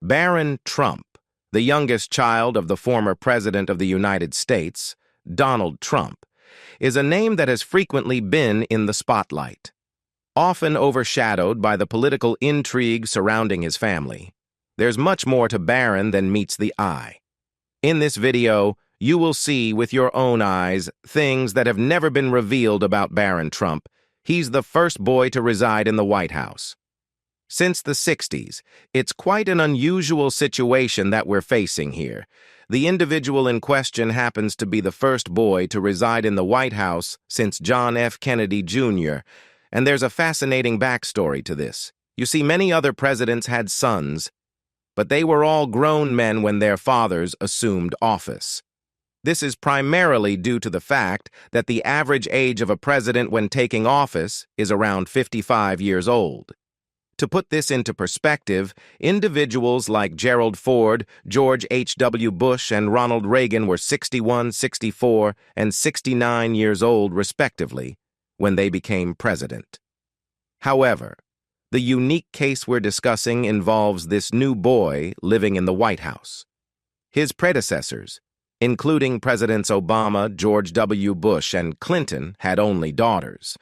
Barron Trump, the youngest child of the former President of the United States, Donald Trump, is a name that has frequently been in the spotlight, often overshadowed by the political intrigue surrounding his family. There's much more to Barron than meets the eye. In this video, you will see with your own eyes things that have never been revealed about Barron Trump. He's the first boy to reside in the White House. Since the 60s, it's quite an unusual situation that we're facing here. The individual in question happens to be the first boy to reside in the White House since John F. Kennedy Jr., and there's a fascinating backstory to this. You see, many other presidents had sons, but they were all grown men when their fathers assumed office. This is primarily due to the fact that the average age of a president when taking office is around 55 years old. To put this into perspective, individuals like Gerald Ford, George H.W. Bush, and Ronald Reagan were 61, 64, and 69 years old, respectively, when they became president. However, the unique case we're discussing involves this new boy living in the White House. His predecessors, including Presidents Obama, George W. Bush, and Clinton, had only daughters.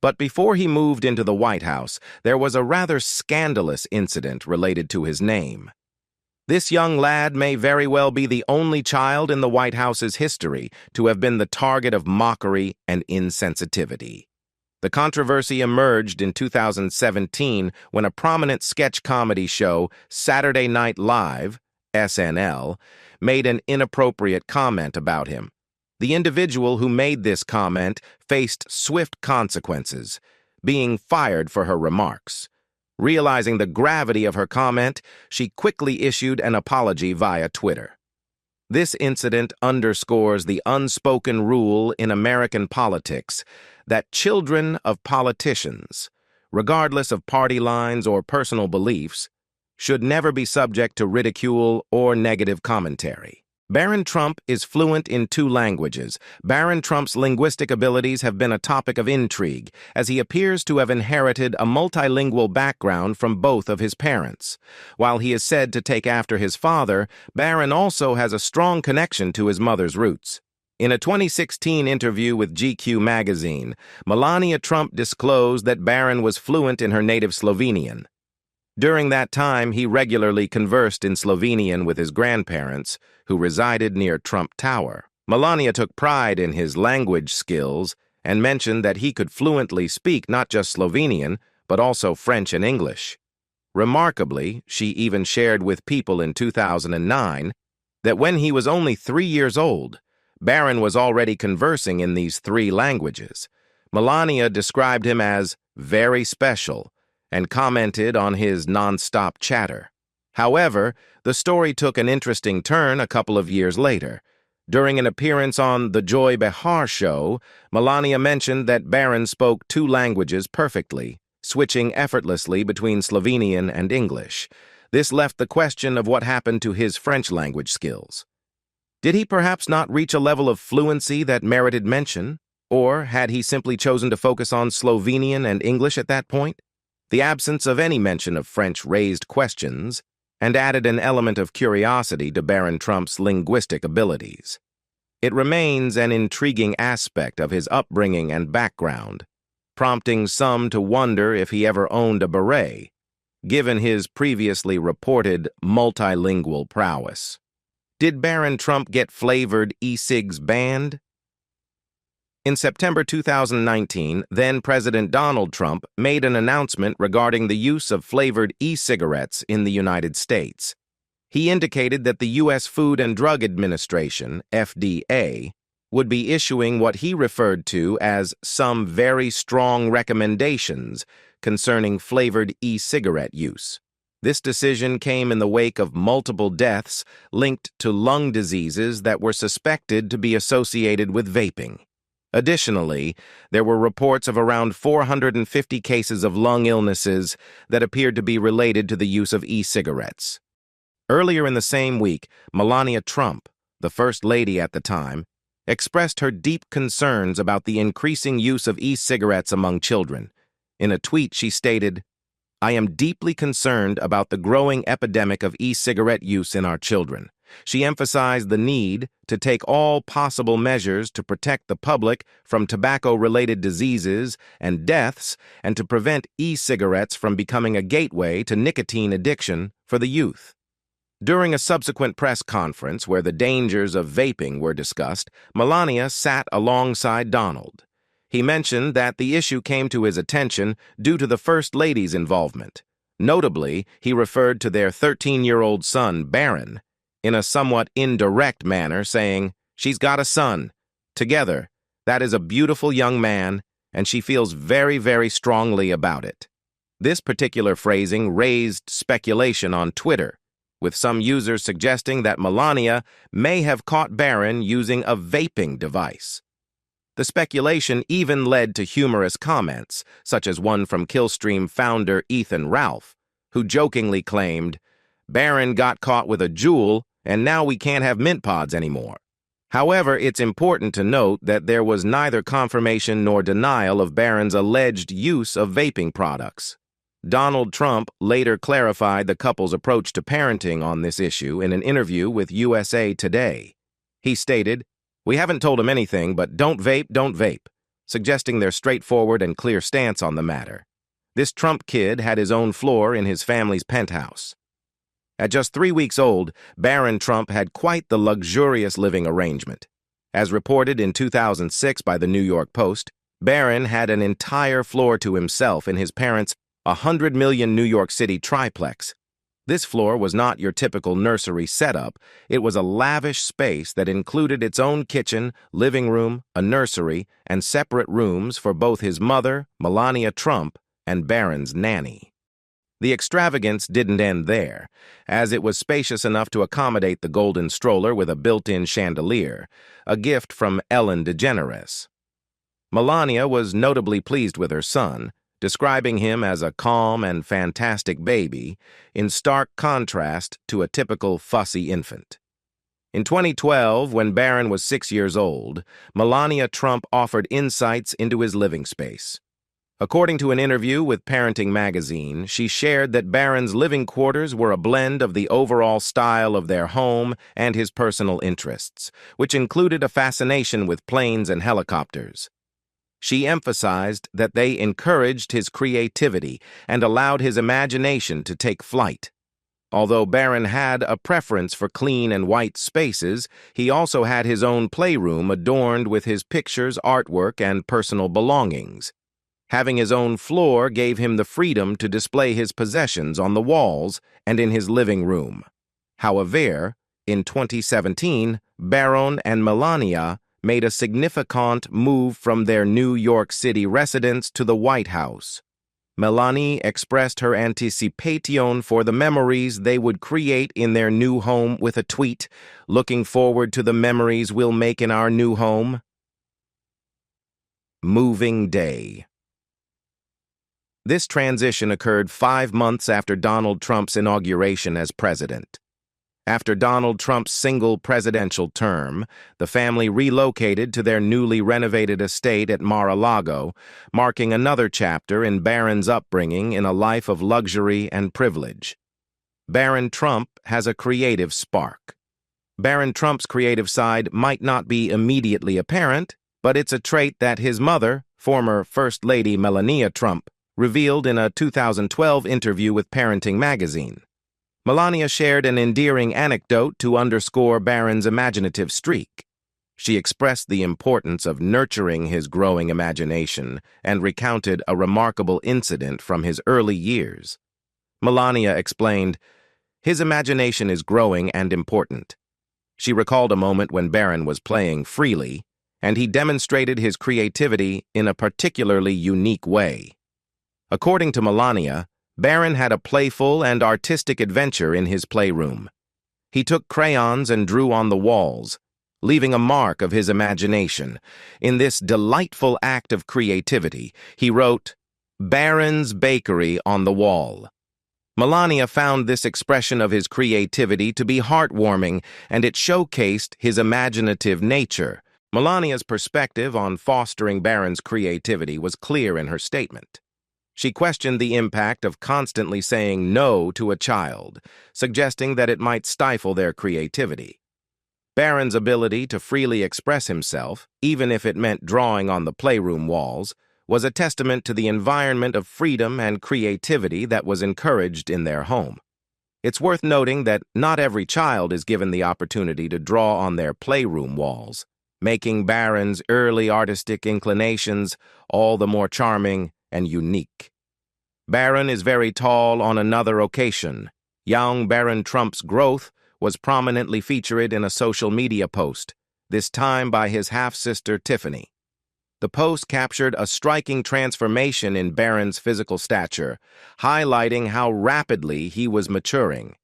But before he moved into the White House, there was a rather scandalous incident related to his name. This young lad may very well be the only child in the White House's history to have been the target of mockery and insensitivity. The controversy emerged in 2017 when a prominent sketch comedy show, Saturday Night Live, SNL, made an inappropriate comment about him. The individual who made this comment faced swift consequences, being fired for her remarks. Realizing the gravity of her comment, she quickly issued an apology via Twitter. This incident underscores the unspoken rule in American politics that children of politicians, regardless of party lines or personal beliefs, should never be subject to ridicule or negative commentary. Barron Trump is fluent in 2 languages. Barron Trump's linguistic abilities have been a topic of intrigue, as he appears to have inherited a multilingual background from both of his parents. While he is said to take after his father, Barron also has a strong connection to his mother's roots. In a 2016 interview with GQ magazine, Melania Trump disclosed that Barron was fluent in her native Slovenian. During that time, he regularly conversed in Slovenian with his grandparents, who resided near Trump Tower. Melania took pride in his language skills and mentioned that he could fluently speak not just Slovenian, but also French and English. Remarkably, she even shared with People in 2009 that when he was only 3 years old, Barron was already conversing in these 3 languages. Melania described him as very special and commented on his non-stop chatter. However, the story took an interesting turn a couple of years later. During an appearance on The Joy Behar Show, Melania mentioned that Barron spoke 2 languages perfectly, switching effortlessly between Slovenian and English. This left the question of what happened to his French language skills. Did he perhaps not reach a level of fluency that merited mention? Or had he simply chosen to focus on Slovenian and English at that point? The absence of any mention of French raised questions and added an element of curiosity to Barron Trump's linguistic abilities. It remains an intriguing aspect of his upbringing and background, prompting some to wonder if he ever owned a beret, given his previously reported multilingual prowess. Did Barron Trump get flavored e-cigs banned? In September 2019, then-President Donald Trump made an announcement regarding the use of flavored e-cigarettes in the United States. He indicated that the U.S. Food and Drug Administration, FDA, would be issuing what he referred to as some very strong recommendations concerning flavored e-cigarette use. This decision came in the wake of multiple deaths linked to lung diseases that were suspected to be associated with vaping. Additionally, there were reports of around 450 cases of lung illnesses that appeared to be related to the use of e-cigarettes. Earlier in the same week, Melania Trump, the First Lady at the time, expressed her deep concerns about the increasing use of e-cigarettes among children. In a tweet, she stated, I am deeply concerned about the growing epidemic of e-cigarette use in our children. She emphasized the need to take all possible measures to protect the public from tobacco-related diseases and deaths and to prevent e-cigarettes from becoming a gateway to nicotine addiction for the youth. During a subsequent press conference where the dangers of vaping were discussed, Melania sat alongside Donald. He mentioned that the issue came to his attention due to the First Lady's involvement. Notably, he referred to their 13-year-old son, Barron, in a somewhat indirect manner, saying, "She's got a son. Together, that is a beautiful young man, and she feels very, very strongly about it." This particular phrasing raised speculation on Twitter, with some users suggesting that Melania may have caught Barron using a vaping device. The speculation even led to humorous comments, such as one from Killstream founder Ethan Ralph, who jokingly claimed, "Barron got caught with a Juul, and now we can't have mint pods anymore." However, it's important to note that there was neither confirmation nor denial of Barron's alleged use of vaping products. Donald Trump later clarified the couple's approach to parenting on this issue in an interview with USA Today. He stated, "We haven't told him anything, but don't vape," suggesting their straightforward and clear stance on the matter. This Trump kid had his own floor in his family's penthouse. At just 3 weeks old, Barron Trump had quite the luxurious living arrangement. As reported in 2006 by the New York Post, Barron had an entire floor to himself in his parents' $100 million New York City triplex. This floor was not your typical nursery setup. It was a lavish space that included its own kitchen, living room, a nursery, and separate rooms for both his mother, Melania Trump, and Barron's nanny. The extravagance didn't end there, as it was spacious enough to accommodate the golden stroller with a built-in chandelier, a gift from Ellen DeGeneres. Melania was notably pleased with her son, describing him as a calm and fantastic baby, in stark contrast to a typical fussy infant. In 2012, when Barron was 6 years old, Melania Trump offered insights into his living space. According to an interview with Parenting magazine, she shared that Barron's living quarters were a blend of the overall style of their home and his personal interests, which included a fascination with planes and helicopters. She emphasized that they encouraged his creativity and allowed his imagination to take flight. Although Barron had a preference for clean and white spaces, he also had his own playroom adorned with his pictures, artwork, and personal belongings. Having his own floor gave him the freedom to display his possessions on the walls and in his living room. However, in 2017, Barron and Melania made a significant move from their New York City residence to the White House. Melania expressed her anticipation for the memories they would create in their new home with a tweet, "Looking forward to the memories we'll make in our new home." Moving day. This transition occurred 5 months after Donald Trump's inauguration as president. After Donald Trump's single presidential term, the family relocated to their newly renovated estate at Mar-a-Lago, marking another chapter in Barron's upbringing in a life of luxury and privilege. Barron Trump has a creative spark. Barron Trump's creative side might not be immediately apparent, but it's a trait that his mother, former First Lady Melania Trump, revealed in a 2012 interview with Parenting magazine. Melania shared an endearing anecdote to underscore Barron's imaginative streak. She expressed the importance of nurturing his growing imagination and recounted a remarkable incident from his early years. Melania explained, "His imagination is growing and important." She recalled a moment when Barron was playing freely, and he demonstrated his creativity in a particularly unique way. According to Melania, Barron had a playful and artistic adventure in his playroom. He took crayons and drew on the walls, leaving a mark of his imagination. In this delightful act of creativity, he wrote, "Barron's Bakery" on the wall. Melania found this expression of his creativity to be heartwarming, and it showcased his imaginative nature. Melania's perspective on fostering Barron's creativity was clear in her statement. She questioned the impact of constantly saying no to a child, suggesting that it might stifle their creativity. Barron's ability to freely express himself, even if it meant drawing on the playroom walls, was a testament to the environment of freedom and creativity that was encouraged in their home. It's worth noting that not every child is given the opportunity to draw on their playroom walls, making Barron's early artistic inclinations all the more charming and unique. Barron is very tall on another occasion. Young Barron Trump's growth was prominently featured in a social media post, this time by his half-sister Tiffany. The post captured a striking transformation in Barron's physical stature, highlighting how rapidly he was maturing.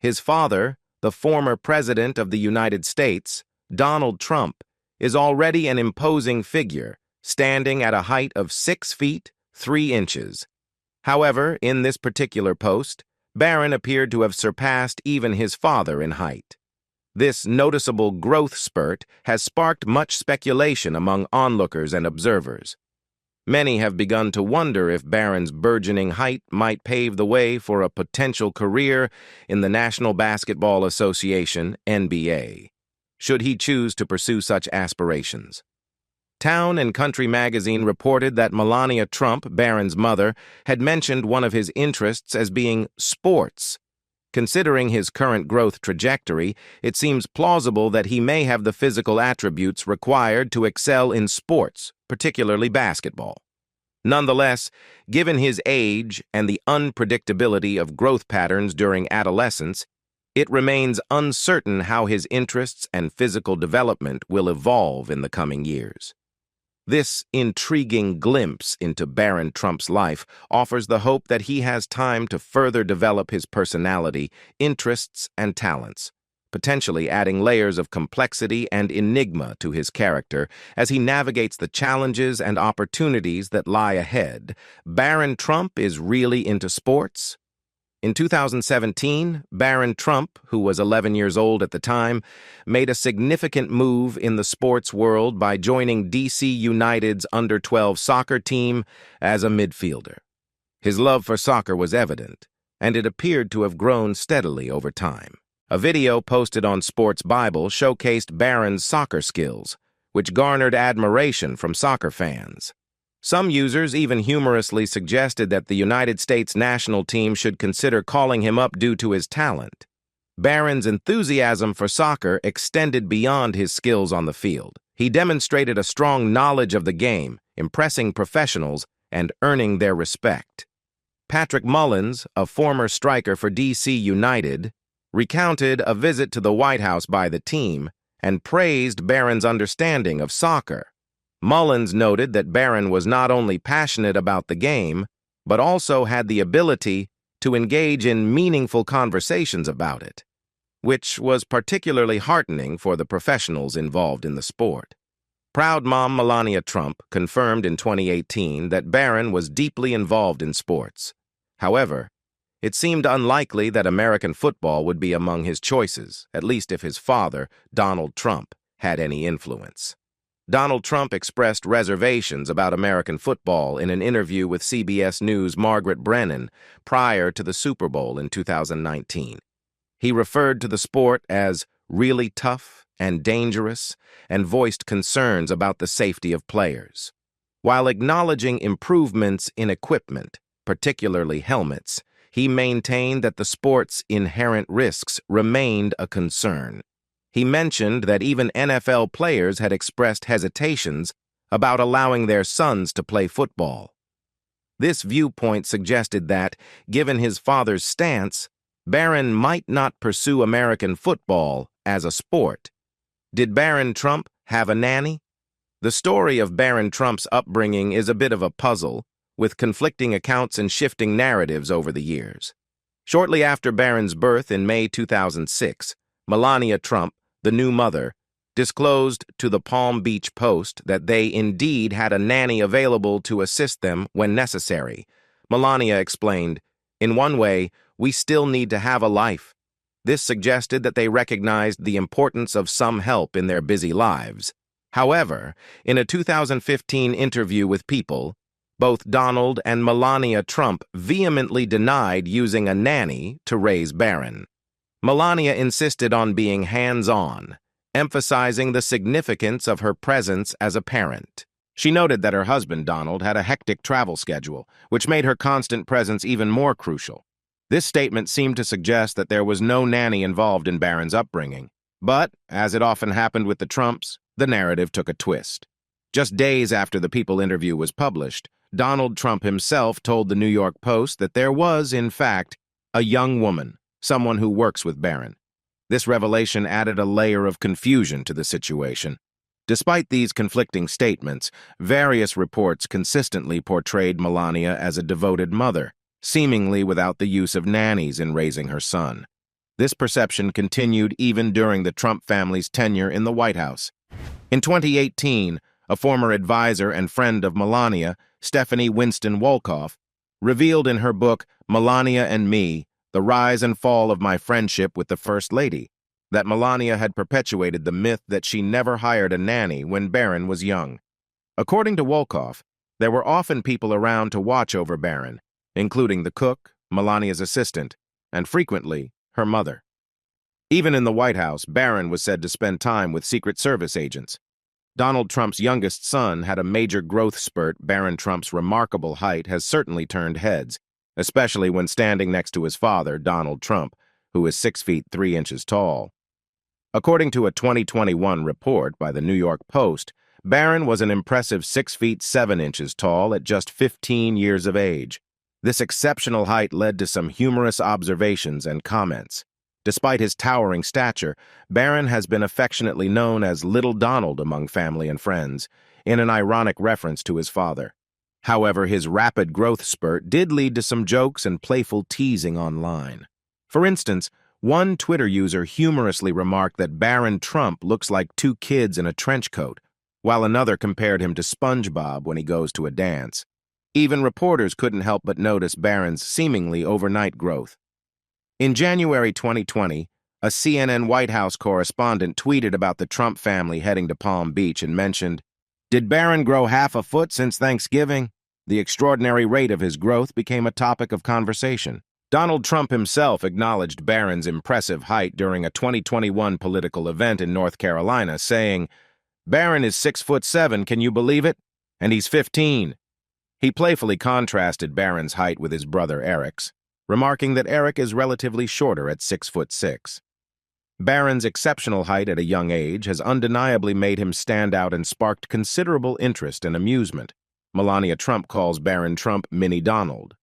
His father, the former President of the United States, Donald Trump, is already an imposing figure, standing at a height of 6 feet, 3 inches. However, in this particular post, Barron appeared to have surpassed even his father in height. This noticeable growth spurt has sparked much speculation among onlookers and observers. Many have begun to wonder if Barron's burgeoning height might pave the way for a potential career in the National Basketball Association, NBA, should he choose to pursue such aspirations. Town and Country magazine reported that Melania Trump, Barron's mother, had mentioned one of his interests as being sports. Considering his current growth trajectory, it seems plausible that he may have the physical attributes required to excel in sports, particularly basketball. Nonetheless, given his age and the unpredictability of growth patterns during adolescence, it remains uncertain how his interests and physical development will evolve in the coming years. This intriguing glimpse into Barron Trump's life offers the hope that he has time to further develop his personality, interests, and talents, potentially adding layers of complexity and enigma to his character as he navigates the challenges and opportunities that lie ahead. Barron Trump is really into sports? In 2017, Barron Trump, who was 11 years old at the time, made a significant move in the sports world by joining DC United's under-12 soccer team as a midfielder. His love for soccer was evident, and it appeared to have grown steadily over time. A video posted on Sports Bible showcased Barron's soccer skills, which garnered admiration from soccer fans. Some users even humorously suggested that the United States national team should consider calling him up due to his talent. Barron's enthusiasm for soccer extended beyond his skills on the field. He demonstrated a strong knowledge of the game, impressing professionals and earning their respect. Patrick Mullins, a former striker for DC United, recounted a visit to the White House by the team and praised Barron's understanding of soccer. Mullins noted that Barron was not only passionate about the game, but also had the ability to engage in meaningful conversations about it, which was particularly heartening for the professionals involved in the sport. Proud mom Melania Trump confirmed in 2018 that Barron was deeply involved in sports. However, it seemed unlikely that American football would be among his choices, at least if his father, Donald Trump, had any influence. Donald Trump expressed reservations about American football in an interview with CBS News' Margaret Brennan prior to the Super Bowl in 2019. He referred to the sport as really tough and dangerous and voiced concerns about the safety of players. While acknowledging improvements in equipment, particularly helmets, he maintained that the sport's inherent risks remained a concern. He mentioned that even NFL players had expressed hesitations about allowing their sons to play football. This viewpoint suggested that, given his father's stance, Barron might not pursue American football as a sport. Did Barron Trump have a nanny? The story of Barron Trump's upbringing is a bit of a puzzle, with conflicting accounts and shifting narratives over the years. Shortly after Barron's birth in May 2006, Melania Trump, the new mother, disclosed to the Palm Beach Post that they indeed had a nanny available to assist them when necessary. Melania explained, "In one way, we still need to have a life." This suggested that they recognized the importance of some help in their busy lives. However, in a 2015 interview with People, Both Donald and Melania Trump vehemently denied using a nanny to raise Barron. Melania insisted on being hands-on, emphasizing the significance of her presence as a parent. She noted that her husband, Donald, had a hectic travel schedule, which made her constant presence even more crucial. This statement seemed to suggest that there was no nanny involved in Barron's upbringing. But, as it often happened with the Trumps, the narrative took a twist. Just days after the People interview was published, Donald Trump himself told the New York Post that there was, in fact, a young woman, someone who works with Barron. This revelation added a layer of confusion to the situation. Despite these conflicting statements, various reports consistently portrayed Melania as a devoted mother, seemingly without the use of nannies in raising her son. This perception continued even during the Trump family's tenure in the White House. In 2018, a former advisor and friend of Melania, Stephanie Winston Wolkoff, revealed in her book, Melania and Me, The Rise and Fall of My Friendship with the First Lady, that Melania had perpetuated the myth that she never hired a nanny when Barron was young. According to Wolkoff, there were often people around to watch over Barron, including the cook, Melania's assistant, and frequently, her mother. Even in the White House, Barron was said to spend time with Secret Service agents. Donald Trump's youngest son had a major growth spurt. Barron Trump's remarkable height has certainly turned heads, especially when standing next to his father, Donald Trump, who is 6 feet 3 inches tall. According to a 2021 report by the New York Post, Barron was an impressive 6 feet 7 inches tall at just 15 years of age. This exceptional height led to some humorous observations and comments. Despite his towering stature, Barron has been affectionately known as Little Donald among family and friends, in an ironic reference to his father. However, his rapid growth spurt did lead to some jokes and playful teasing online. For instance, one Twitter user humorously remarked that Barron Trump looks like 2 kids in a trench coat, while another compared him to SpongeBob when he goes to a dance. Even reporters couldn't help but notice Barron's seemingly overnight growth. In January 2020, a CNN White House correspondent tweeted about the Trump family heading to Palm Beach and mentioned, "Did Barron grow half a foot since Thanksgiving?" The extraordinary rate of his growth became a topic of conversation. Donald Trump himself acknowledged Barron's impressive height during a 2021 political event in North Carolina, saying, "Barron is 6'7", can you believe it? And he's 15. He playfully contrasted Barron's height with his brother Eric's, remarking that Eric is relatively shorter at 6'6". Barron's exceptional height at a young age has undeniably made him stand out and sparked considerable interest and amusement. Melania Trump calls Barron Trump Mini Donald.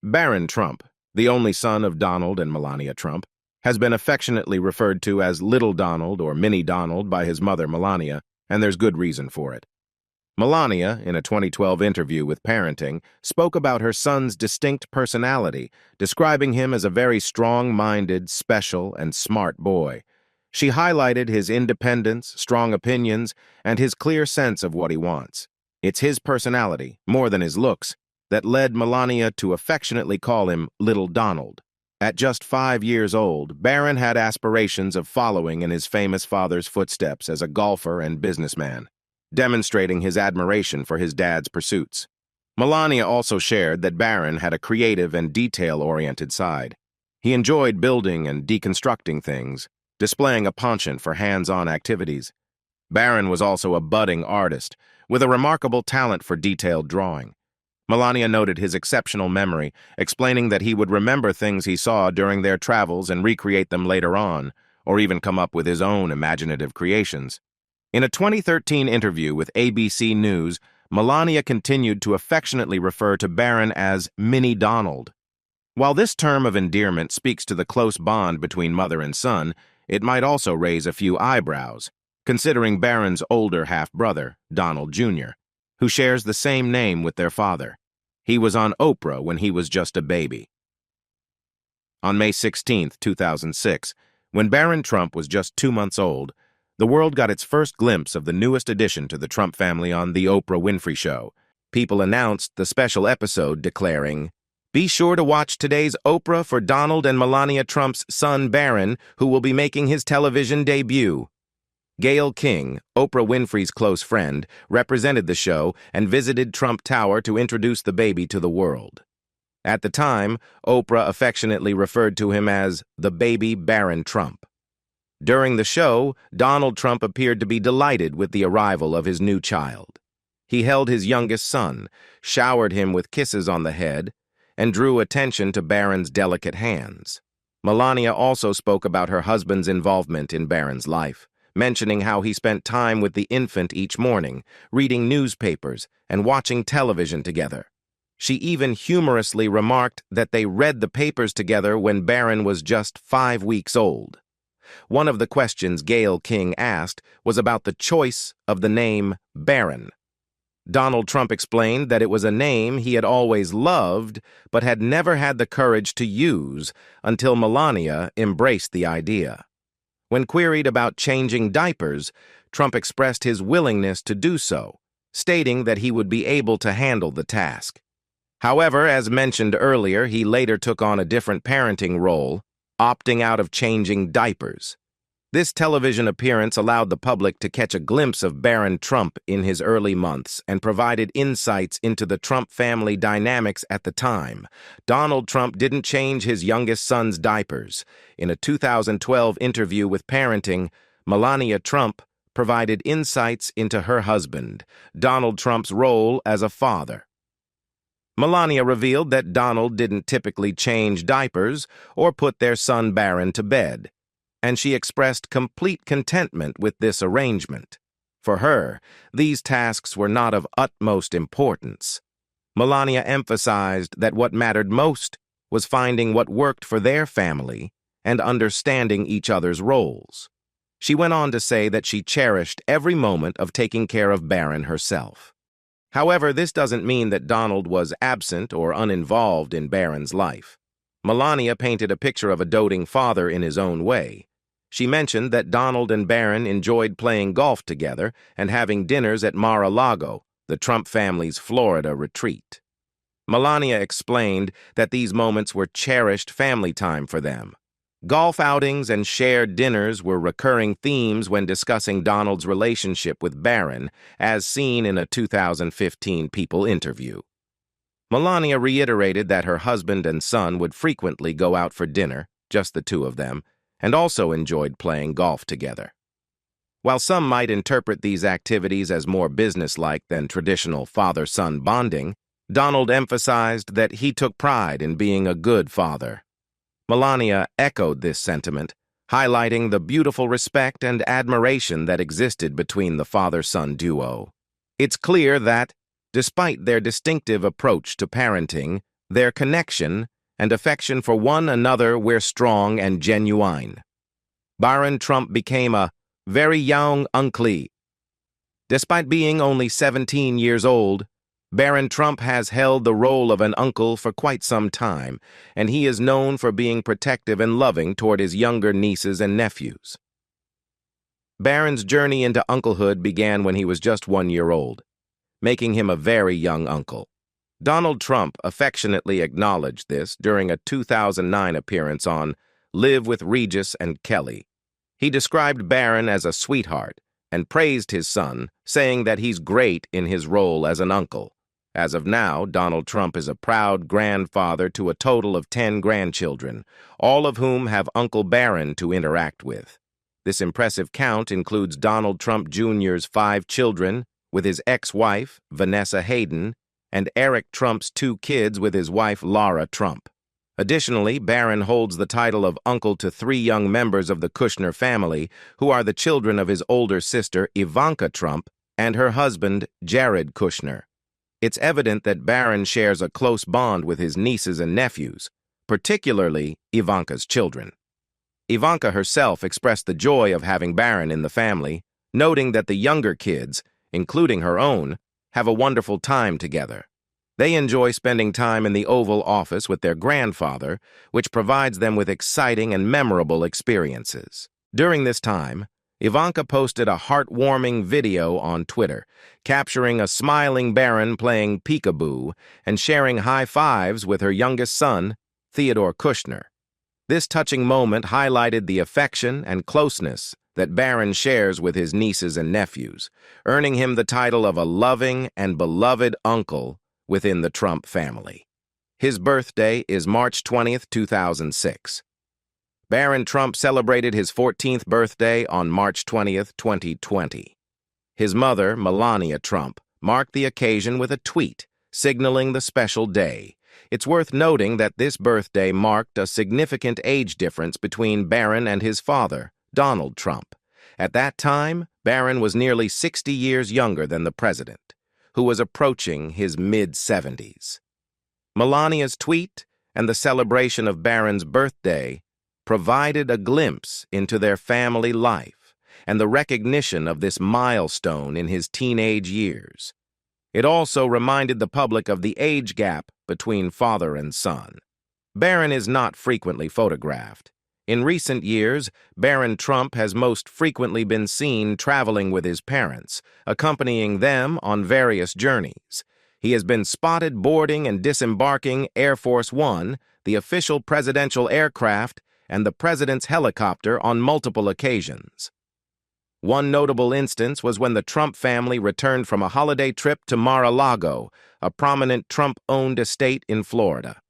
Barron Trump, the only son of Donald and Melania Trump, has been affectionately referred to as Little Donald or Mini Donald by his mother Melania, and there's good reason for it. Melania, in a 2012 interview with Parenting, spoke about her son's distinct personality, describing him as a very strong-minded, special, and smart boy. She highlighted his independence, strong opinions, and his clear sense of what he wants. It's his personality, more than his looks, that led Melania to affectionately call him Little Donald. At just 5 years old, Barron had aspirations of following in his famous father's footsteps as a golfer and businessman, demonstrating his admiration for his dad's pursuits. Melania also shared that Barron had a creative and detail-oriented side. He enjoyed building and deconstructing things, displaying a penchant for hands-on activities. Barron was also a budding artist, with a remarkable talent for detailed drawing. Melania noted his exceptional memory, explaining that he would remember things he saw during their travels and recreate them later on, or even come up with his own imaginative creations. In a 2013 interview with ABC News, Melania continued to affectionately refer to Barron as Mini Donald. While this term of endearment speaks to the close bond between mother and son, it might also raise a few eyebrows, considering Barron's older half-brother, Donald Jr., who shares the same name with their father. He was on Oprah when he was just a baby. On May 16, 2006, when Barron Trump was just 2 months old, the world got its first glimpse of the newest addition to the Trump family on The Oprah Winfrey Show. People announced the special episode declaring, "Be sure to watch today's Oprah for Donald and Melania Trump's son Barron, who will be making his television debut." Gayle King, Oprah Winfrey's close friend, represented the show and visited Trump Tower to introduce the baby to the world. At the time, Oprah affectionately referred to him as the baby Barron Trump. During the show, Donald Trump appeared to be delighted with the arrival of his new child. He held his youngest son, showered him with kisses on the head, and drew attention to Barron's delicate hands. Melania also spoke about her husband's involvement in Barron's life, mentioning how he spent time with the infant each morning, reading newspapers and watching television together. She even humorously remarked that they read the papers together when Barron was just 5 weeks old. One of the questions Gayle King asked was about the choice of the name Barron. Donald Trump explained that it was a name he had always loved but had never had the courage to use until Melania embraced the idea. When queried about changing diapers, Trump expressed his willingness to do so, stating that he would be able to handle the task. However, as mentioned earlier, he later took on a different parenting role, opting out of changing diapers. This television appearance allowed the public to catch a glimpse of Barron Trump in his early months and provided insights into the Trump family dynamics at the time. Donald Trump didn't change his youngest son's diapers. In a 2012 interview with Parenting, Melania Trump provided insights into her husband, Donald Trump's role as a father. Melania revealed that Donald didn't typically change diapers or put their son Barron to bed, and she expressed complete contentment with this arrangement. For her, these tasks were not of utmost importance. Melania emphasized that what mattered most was finding what worked for their family and understanding each other's roles. She went on to say that she cherished every moment of taking care of Barron herself. However, this doesn't mean that Donald was absent or uninvolved in Barron's life. Melania painted a picture of a doting father in his own way. She mentioned that Donald and Barron enjoyed playing golf together and having dinners at Mar-a-Lago, the Trump family's Florida retreat. Melania explained that these moments were cherished family time for them. Golf outings and shared dinners were recurring themes when discussing Donald's relationship with Barron, as seen in a 2015 People interview. Melania reiterated that her husband and son would frequently go out for dinner, just the two of them, and also enjoyed playing golf together. While some might interpret these activities as more businesslike than traditional father-son bonding, Donald emphasized that he took pride in being a good father. Melania echoed this sentiment, highlighting the beautiful respect and admiration that existed between the father-son duo. It's clear that, despite their distinctive approach to parenting, their connection and affection for one another were strong and genuine. Barron Trump became a very young uncle. Despite being only 17 years old, Barron Trump has held the role of an uncle for quite some time, and he is known for being protective and loving toward his younger nieces and nephews. Barron's journey into unclehood began when he was just 1 year old, making him a very young uncle. Donald Trump affectionately acknowledged this during a 2009 appearance on Live with Regis and Kelly. He described Barron as a sweetheart and praised his son, saying that he's great in his role as an uncle. As of now, Donald Trump is a proud grandfather to a total of 10 grandchildren, all of whom have Uncle Barron to interact with. This impressive count includes Donald Trump Jr.'s 5 children with his ex-wife, Vanessa Hayden, and Eric Trump's 2 kids with his wife, Laura Trump. Additionally, Barron holds the title of uncle to 3 young members of the Kushner family, who are the children of his older sister, Ivanka Trump, and her husband, Jared Kushner. It's evident that Barron shares a close bond with his nieces and nephews, particularly Ivanka's children. Ivanka herself expressed the joy of having Barron in the family, noting that the younger kids, including her own, have a wonderful time together. They enjoy spending time in the Oval Office with their grandfather, which provides them with exciting and memorable experiences. During this time, Ivanka posted a heartwarming video on Twitter, capturing a smiling Barron playing peekaboo and sharing high fives with her youngest son, Theodore Kushner. This touching moment highlighted the affection and closeness that Barron shares with his nieces and nephews, earning him the title of a loving and beloved uncle within the Trump family. His birthday is March 20th, 2006. Barron Trump celebrated his 14th birthday on March 20th, 2020. His mother, Melania Trump, marked the occasion with a tweet, signaling the special day. It's worth noting that this birthday marked a significant age difference between Barron and his father, Donald Trump. At that time, Barron was nearly 60 years younger than the president, who was approaching his mid-70s. Melania's tweet and the celebration of Barron's birthday provided a glimpse into their family life and the recognition of this milestone in his teenage years. It also reminded the public of the age gap between father and son. Barron is not frequently photographed. In recent years, Barron Trump has most frequently been seen traveling with his parents, accompanying them on various journeys. He has been spotted boarding and disembarking Air Force One, the official presidential aircraft, and the president's helicopter on multiple occasions. One notable instance was when the Trump family returned from a holiday trip to Mar-a-Lago, a prominent Trump-owned estate in Florida.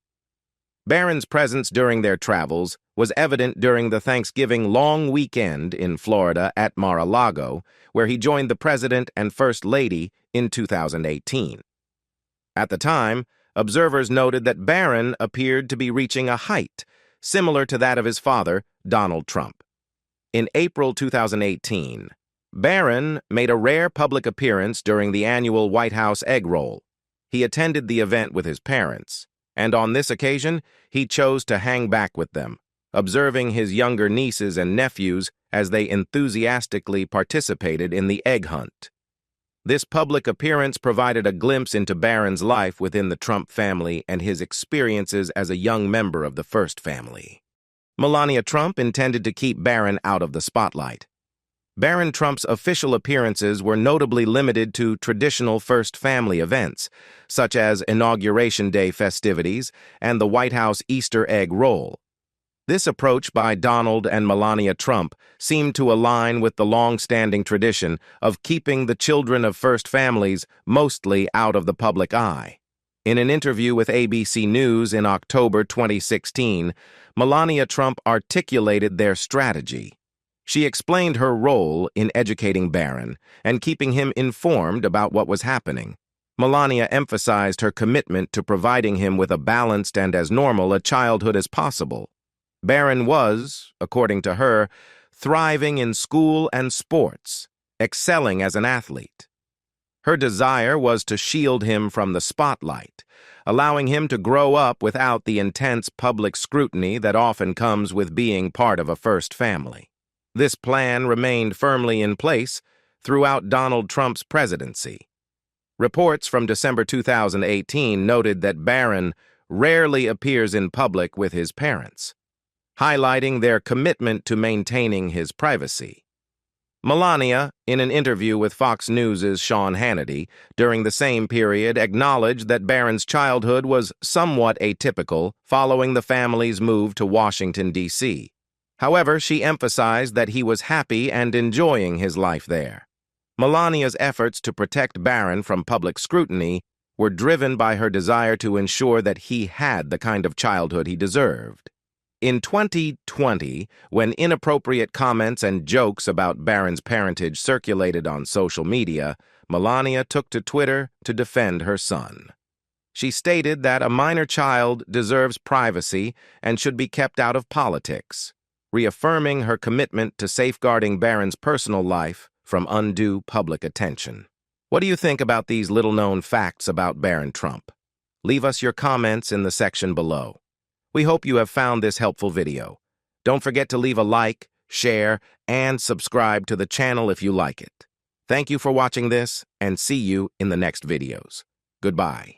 Barron's presence during their travels was evident during the Thanksgiving long weekend in Florida at Mar-a-Lago, where he joined the president and first lady in 2018. At the time, observers noted that Barron appeared to be reaching a height similar to that of his father, Donald Trump. In April 2018, Barron made a rare public appearance during the annual White House egg roll. He attended the event with his parents, and on this occasion, he chose to hang back with them, observing his younger nieces and nephews as they enthusiastically participated in the egg hunt. This public appearance provided a glimpse into Barron's life within the Trump family and his experiences as a young member of the first family. Melania Trump intended to keep Barron out of the spotlight. Barron Trump's official appearances were notably limited to traditional first family events, such as Inauguration Day festivities and the White House Easter egg roll. This approach by Donald and Melania Trump seemed to align with the long-standing tradition of keeping the children of first families mostly out of the public eye. In an interview with ABC News in October 2016, Melania Trump articulated their strategy. She explained her role in educating Barron and keeping him informed about what was happening. Melania emphasized her commitment to providing him with a balanced and as normal a childhood as possible. Barron was, according to her, thriving in school and sports, excelling as an athlete. Her desire was to shield him from the spotlight, allowing him to grow up without the intense public scrutiny that often comes with being part of a first family. This plan remained firmly in place throughout Donald Trump's presidency. Reports from December 2018 noted that Barron rarely appears in public with his parents, highlighting their commitment to maintaining his privacy. Melania, in an interview with Fox News' Sean Hannity, during the same period acknowledged that Barron's childhood was somewhat atypical following the family's move to Washington, D.C. However, she emphasized that he was happy and enjoying his life there. Melania's efforts to protect Barron from public scrutiny were driven by her desire to ensure that he had the kind of childhood he deserved. In 2020, when inappropriate comments and jokes about Barron's parentage circulated on social media, Melania took to Twitter to defend her son. She stated that a minor child deserves privacy and should be kept out of politics, reaffirming her commitment to safeguarding Barron's personal life from undue public attention. What do you think about these little-known facts about Barron Trump? Leave us your comments in the section below. We hope you have found this helpful video. Don't forget to leave a like, share, and subscribe to the channel if you like it. Thank you for watching this, and see you in the next videos. Goodbye.